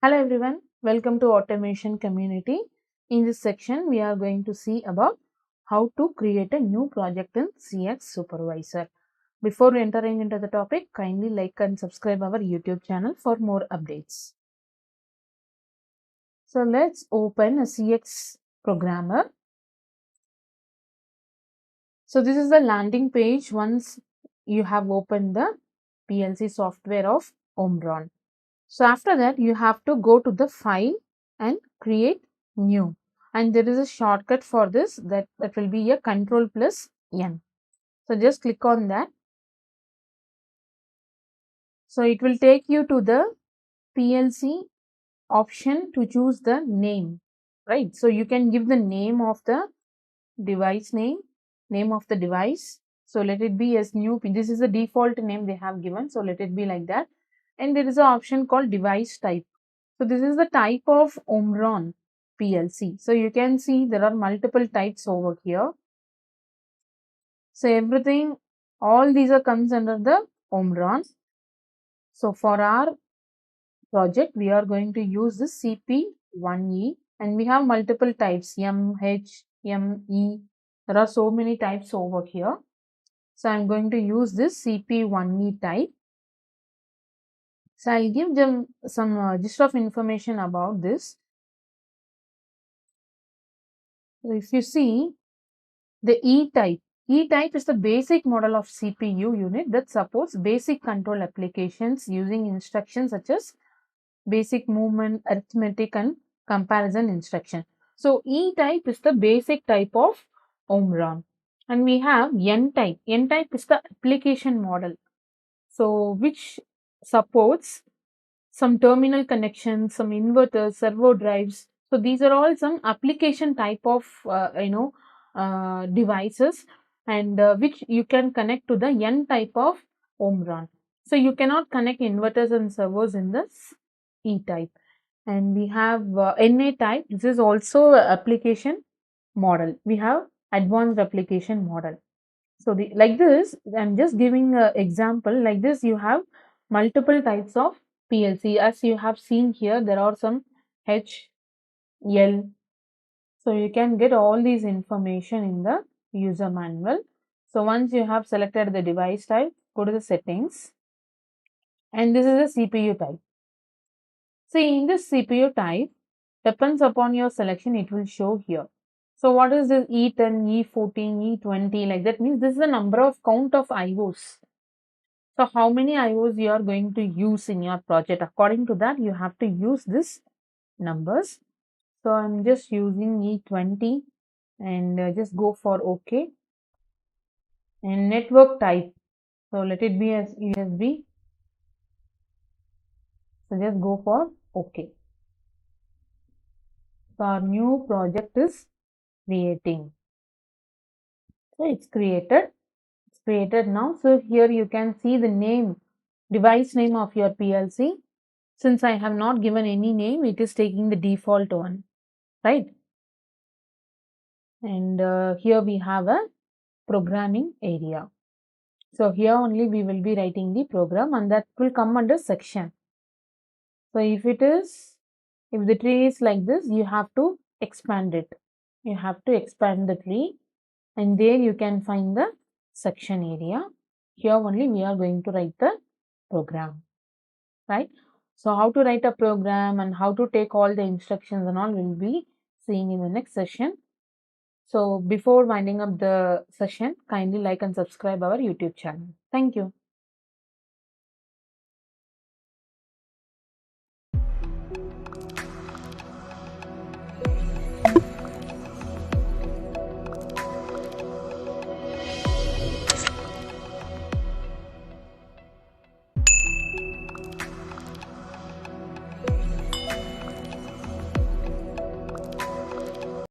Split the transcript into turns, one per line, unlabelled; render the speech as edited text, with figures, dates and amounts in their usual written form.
Hello everyone, welcome to Automation Community. In this section, we are going to see about how to create a new project in Triac Supervisor. Before entering into the topic, kindly like and subscribe our YouTube channel for more updates. So let's open a Triac programmer. So this is the landing page once you have opened the PLC software of Omron. So after that, you have to go to the file and create new. And there is a shortcut for this that will be a Control+N. So just click on that. So it will take you to the PLC option to choose the name, right? So you can give the name of the device name of the device. So let it be as new. This is the default name they have given. So let it be like that. And there is an option called device type. So this is the type of Omron PLC. So you can see there are multiple types over here. So everything, all these are comes under the Omron. So for our project, we are going to use the CP1E and we have multiple types M, H, M, E. There are so many types over here. So I'm going to use this CP1E type. So I'll give them some gist of information about this. So if you see the E-type is the basic model of CPU unit that supports basic control applications using instructions such as basic movement, arithmetic and comparison instruction. So E-type is the basic type of Omron. And we have N-type. N-type is the application model. So which supports some terminal connections, some inverters, servo drives. So these are all some application type of devices and which you can connect to the N type of Omron. So you cannot connect inverters and servos in this E type. And we have NA type. This is also application model. We have advanced application model. So like this, I'm just giving an example. Like this, you have multiple types of PLC. As you have seen here, there are some H, L. So you can get all these information in the user manual. So once you have selected the device type, go to the settings. And this is a CPU type. See, in this CPU type, depends upon your selection, it will show here. So what is this E10, E14, E20? Like that means this is the number of count of IOs. So how many IOs you are going to use in your project? According to that, you have to use this numbers. So I'm just using E20 and just go for OK. And network type. So let it be as USB. So just go for OK. So our new project is creating. So it's created. It's created now. So here you can see the name, device name of your PLC. Since I have not given any name, it is taking the default one, right? And here we have a programming area. So here only we will be writing the program and that will come under section. So if the tree is like this, you have to expand it. You have to expand the tree and there you can find the section area. Here only we are going to write the program, right? So how to write a program and how to take all the instructions and all will be seeing in the next session. So before winding up the session, kindly like and subscribe our YouTube channel. Thank you.